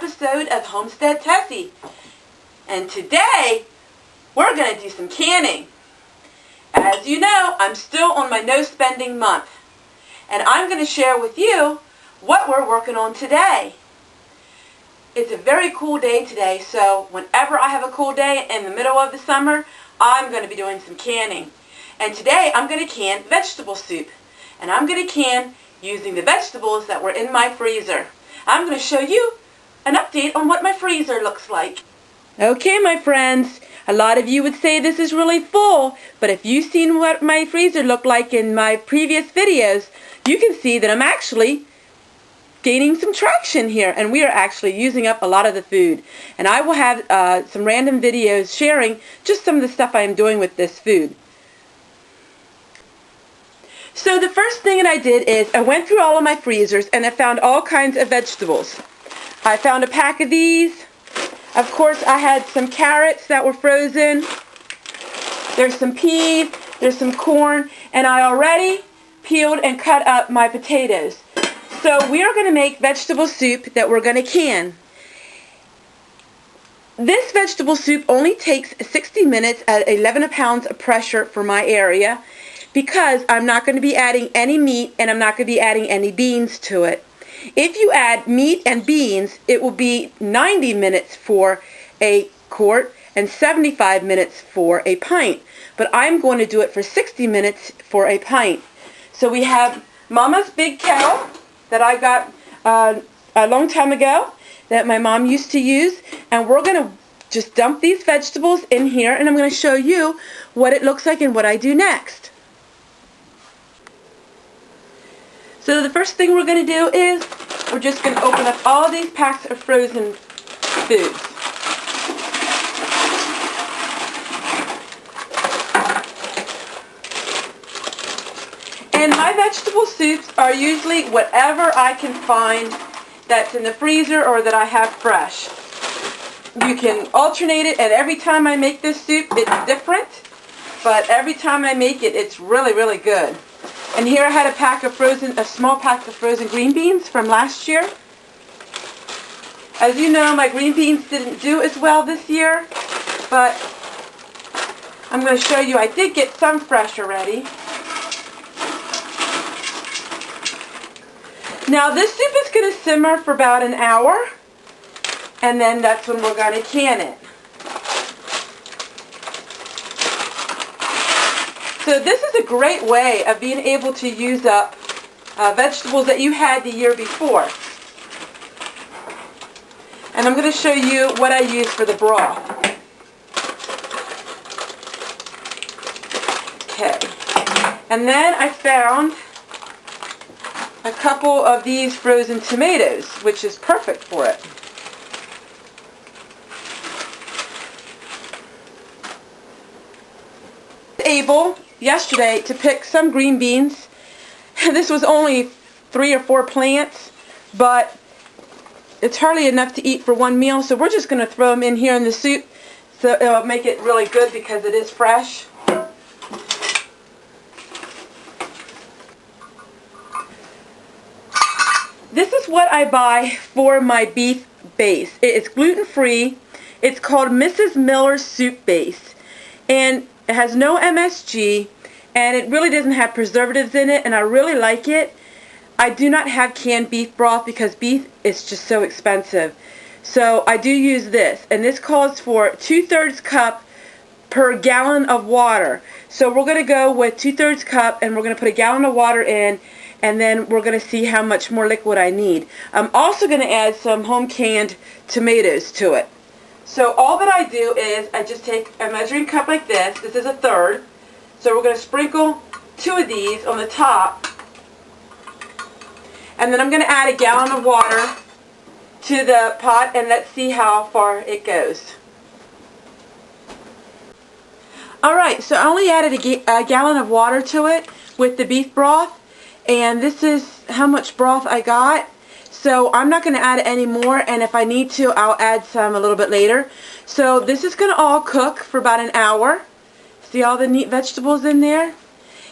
episode of Homestead Tessie. And today, we're going to do some canning. As you know, I'm still on my no spending month. And I'm going to share with you what we're working on today. It's a very cool day today, so whenever I have a cool day in the middle of the summer, I'm going to be doing some canning. And today, I'm going to can vegetable soup. And I'm going to can using the vegetables that were in my freezer. I'm going to show you an update on what my freezer looks like. Okay, my friends, a lot of you would say this is really full, but if you've seen what my freezer looked like in my previous videos, you can see that I'm actually gaining some traction here, and we are actually using up a lot of the food. And I will have some random videos sharing just some of the stuff I am doing with this food. So the first thing that I did is I went through all of my freezers and I found all kinds of vegetables. I found a pack of these. Of course, I had some carrots that were frozen. There's some peas, there's some corn, and I already peeled and cut up my potatoes. So we are going to make vegetable soup that we're going to can. This vegetable soup only takes 60 minutes at 11 pounds of pressure for my area, because I'm not going to be adding any meat and I'm not going to be adding any beans to it. If you add meat and beans, it will be 90 minutes for a quart and 75 minutes for a pint. But I'm going to do it for 60 minutes for a pint. So we have Mama's big kettle that I got a long time ago that my mom used to use, and we're going to just dump these vegetables in here, and I'm going to show you what it looks like and what I do next. So the first thing we're going to do is we're just going to open up all these packs of frozen foods. And my vegetable soups are usually whatever I can find that's in the freezer or that I have fresh. You can alternate it, and every time I make this soup it's different, but every time I make it it's really, really good. And here I had a small pack of frozen green beans from last year. As you know, my green beans didn't do as well this year, but I'm going to show you I did get some fresh already. Now this soup is going to simmer for about an hour, and then that's when we're going to can it. So this is a great way of being able to use up vegetables that you had the year before. And I'm going to show you what I use for the broth. Okay. And then I found a couple of these frozen tomatoes, which is perfect for it. Able yesterday to pick some green beans. This was only 3 or 4 plants, but it's hardly enough to eat for one meal, so we're just going to throw them in here in the soup, so it'll make it really good because it is fresh. This is what I buy for my beef base. It is gluten-free. It's called Mrs. Miller's Soup Base, and it has no MSG, and it really doesn't have preservatives in it, and I really like it. I do not have canned beef broth because beef is just so expensive. So I do use this, and this calls for 2/3 cup per gallon of water. So we're going to go with 2/3 cup, and we're going to put a gallon of water in, and then we're going to see how much more liquid I need. I'm also going to add some home canned tomatoes to it. So all that I do is I just take a measuring cup like this. This is 1/3. So we're going to sprinkle 2 of these on the top. And then I'm going to add a gallon of water to the pot, and let's see how far it goes. Alright, so I only added a gallon of water to it with the beef broth. And this is how much broth I got. So I'm not going to add any more, and if I need to, I'll add some a little bit later. So this is going to all cook for about an hour. See all the neat vegetables in there?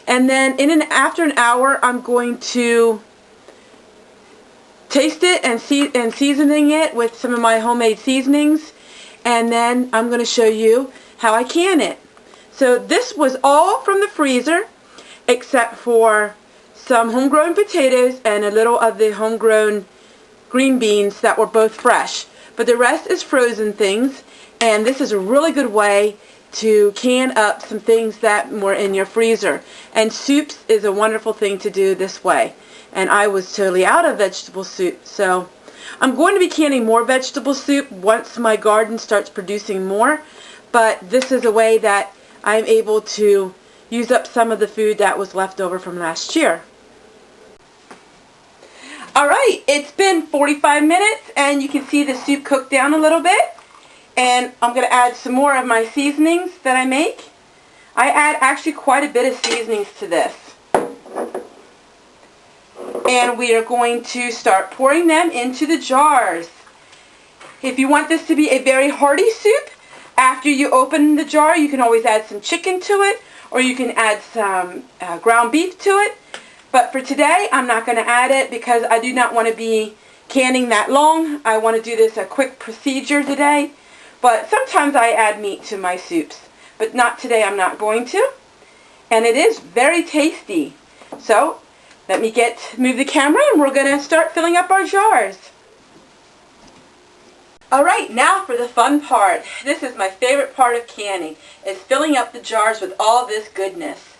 And then after an hour, I'm going to taste it and seasoning it with some of my homemade seasonings, and then I'm going to show you how I can it. So this was all from the freezer except for some homegrown potatoes and a little of the homegrown green beans that were both fresh. But the rest is frozen things, and this is a really good way to can up some things that were in your freezer. And soups is a wonderful thing to do this way. And I was totally out of vegetable soup, so I'm going to be canning more vegetable soup once my garden starts producing more. But this is a way that I'm able to use up some of the food that was left over from last year. Alright, it's been 45 minutes and you can see the soup cooked down a little bit. And I'm going to add some more of my seasonings that I make. I add actually quite a bit of seasonings to this. And we are going to start pouring them into the jars. If you want this to be a very hearty soup, after you open the jar, you can always add some chicken to it, or you can add some ground beef to it. But for today, I'm not going to add it because I do not want to be canning that long. I want to do this a quick procedure today. But sometimes I add meat to my soups. But not today, I'm not going to. And it is very tasty. So, let me move the camera and we're going to start filling up our jars. Alright, now for the fun part. This is my favorite part of canning, is filling up the jars with all this goodness.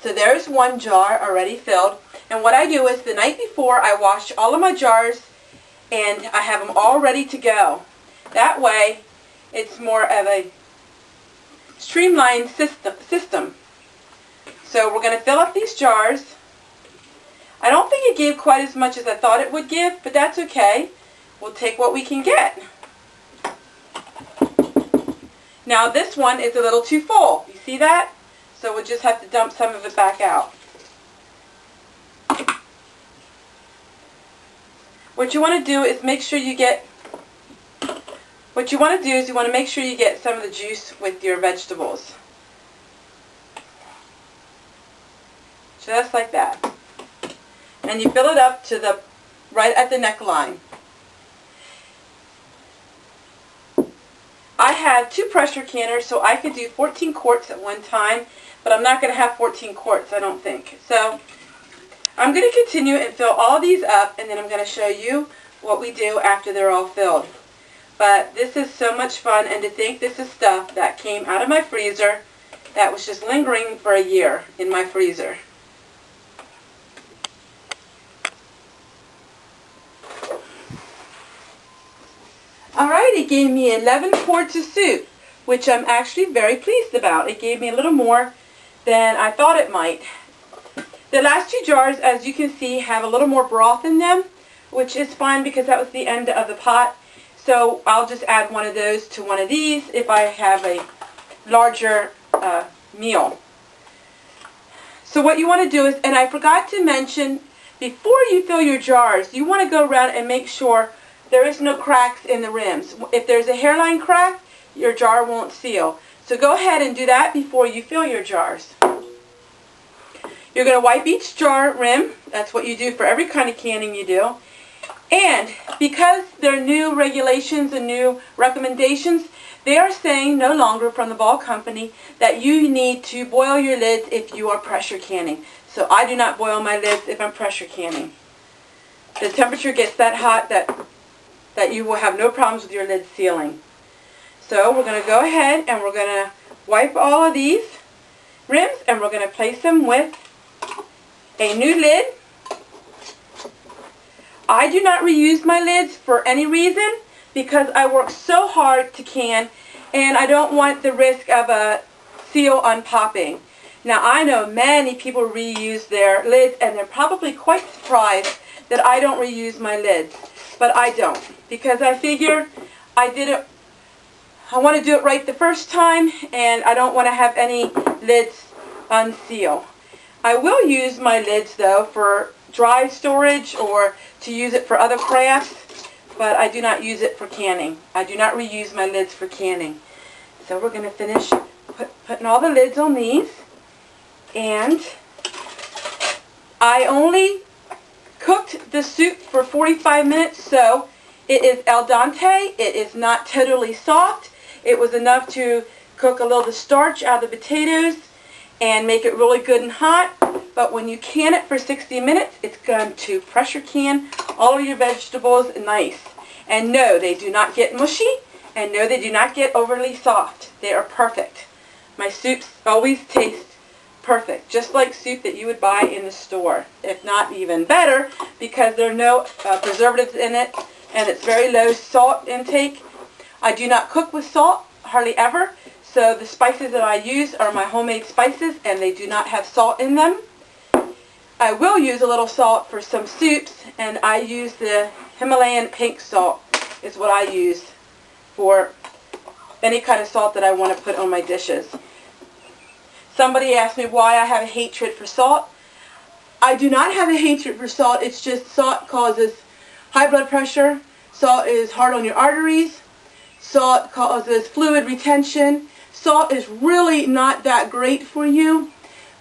So there's one jar already filled. And what I do is the night before I wash all of my jars and I have them all ready to go. That way it's more of a streamlined system. So we're going to fill up these jars. I don't think it gave quite as much as I thought it would give, but that's okay. We'll take what we can get. Now this one is a little too full. You see that? So we'll just have to dump some of it back out. What you want to do is make sure you get you want to make sure you get some of the juice with your vegetables. Just like that. And you fill it up to right at the neckline. I have 2 pressure canners, so I could do 14 quarts at one time, but I'm not going to have 14 quarts, I don't think. So I'm going to continue and fill all these up, and then I'm going to show you what we do after they're all filled. But this is so much fun, and to think this is stuff that came out of my freezer that was just lingering for a year in my freezer. Alright, it gave me 11 quarts of soup, which I'm actually very pleased about. It gave me a little more than I thought it might. The last 2 jars, as you can see, have a little more broth in them, which is fine because that was the end of the pot. So I'll just add one of those to one of these if I have a larger meal. So what you want to do is, and I forgot to mention, before you fill your jars, you want to go around and make sure there is no cracks in the rims. If there's a hairline crack, your jar won't seal. So go ahead and do that before you fill your jars. You're going to wipe each jar rim. That's what you do for every kind of canning you do. And because there are new regulations and new recommendations, they are saying no longer from the Ball Company that you need to boil your lids if you are pressure canning. So I do not boil my lids if I'm pressure canning. The temperature gets that hot that you will have no problems with your lid sealing. So we're going to go ahead and we're going to wipe all of these rims and we're going to place them with a new lid. I do not reuse my lids for any reason because I work so hard to can and I don't want the risk of a seal unpopping. Now I know many people reuse their lids and they're probably quite surprised that I don't reuse my lids. But I don't, because I figure I want to do it right the first time, and I don't want to have any lids unseal. I will use my lids, though, for dry storage or to use it for other crafts, but I do not use it for canning. I do not reuse my lids for canning. So we're going to finish putting all the lids on these, and I only cooked the soup for 45 minutes, so it is al dente. It is not totally soft. It was enough to cook a little of the starch out of the potatoes and make it really good and hot. But when you can it for 60 minutes, it's going to pressure can all of your vegetables nice. And no, they do not get mushy, and no, they do not get overly soft. They are perfect. My soups always taste perfect, just like soup that you would buy in the store, if not even better, because there are no preservatives in it, and it's very low salt intake. I do not cook with salt, hardly ever, so the spices that I use are my homemade spices, and they do not have salt in them. I will use a little salt for some soups, and I use the Himalayan pink salt is what I use for any kind of salt that I want to put on my dishes. Somebody asked me why I have a hatred for salt. I do not have a hatred for salt. It's just salt causes high blood pressure. Salt is hard on your arteries. Salt causes fluid retention. Salt is really not that great for you,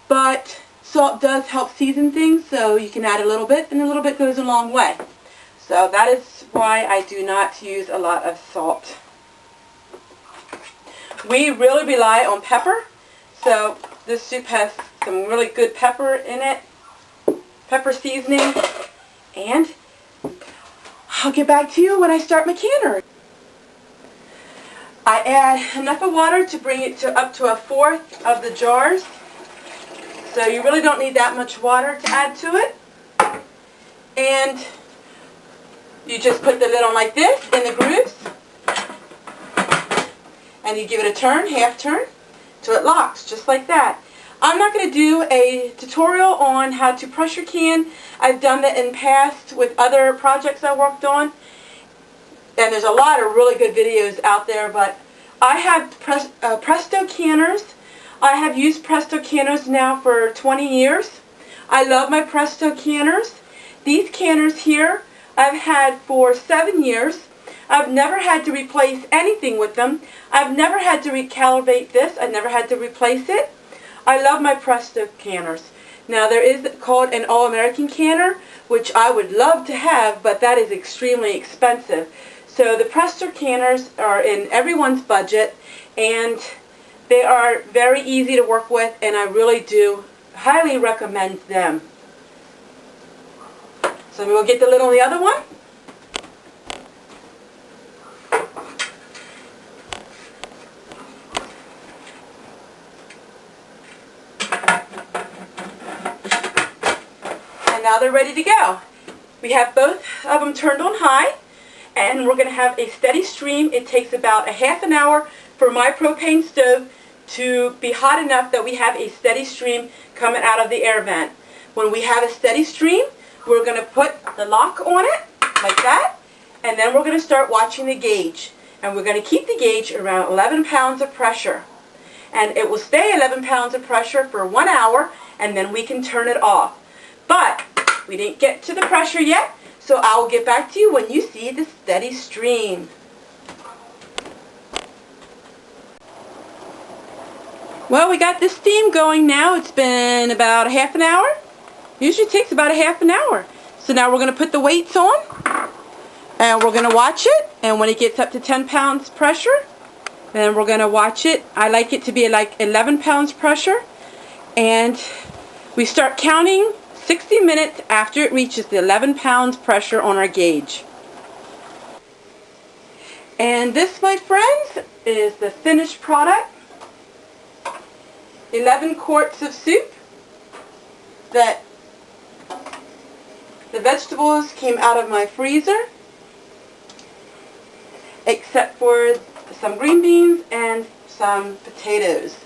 but salt does help season things, so you can add a little bit, and a little bit goes a long way. So that is why I do not use a lot of salt. We really rely on pepper. So this soup has some really good pepper in it, pepper seasoning, and I'll get back to you when I start my canner. I add enough of water to bring it to up to 1/4 of the jars. So you really don't need that much water to add to it. And you just put the lid on like this in the grooves, and you give it a turn, half turn, till it locks, just like that. I'm not going to do a tutorial on how to pressure can. I've done that in past with other projects I worked on, and there's a lot of really good videos out there, but I have Presto canners. I have used Presto canners now for 20 years. I love my Presto canners. These canners here I've had for 7 years. I've never had to replace anything with them. I've never had to recalibrate this. I've never had to replace it. I love my Presto canners. Now there is called an All-American canner, which I would love to have, but that is extremely expensive. So the Presto canners are in everyone's budget, and they are very easy to work with, and I really do highly recommend them. So we'll get the lid on the other one. Now they're ready to go. We have both of them turned on high, and we're going to have a steady stream. It takes about a half an hour for my propane stove to be hot enough that we have a steady stream coming out of the air vent. When we have a steady stream, we're going to put the lock on it like that, and then we're going to start watching the gauge, and we're going to keep the gauge around 11 pounds of pressure, and it will stay 11 pounds of pressure for 1 hour, and then we can turn it off. But we didn't get to the pressure yet, so I will get back to you when you see the steady stream. Well, we got the steam going now. It's been about a half an hour. Usually takes about a half an hour. So now we're going to put the weights on, and we're going to watch it, and when it gets up to 10 pounds pressure, then we're going to watch it. I like it to be like 11 pounds pressure, and we start counting 60 minutes after it reaches the 11 pounds pressure on our gauge. And this, my friends, is the finished product. 11 quarts of soup that the vegetables came out of my freezer, except for some green beans and some potatoes.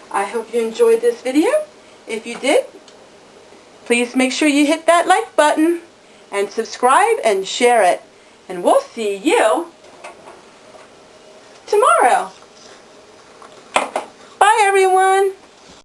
I hope you enjoyed this video. If you did, please make sure you hit that like button and subscribe and share it. And we'll see you tomorrow. Bye, everyone.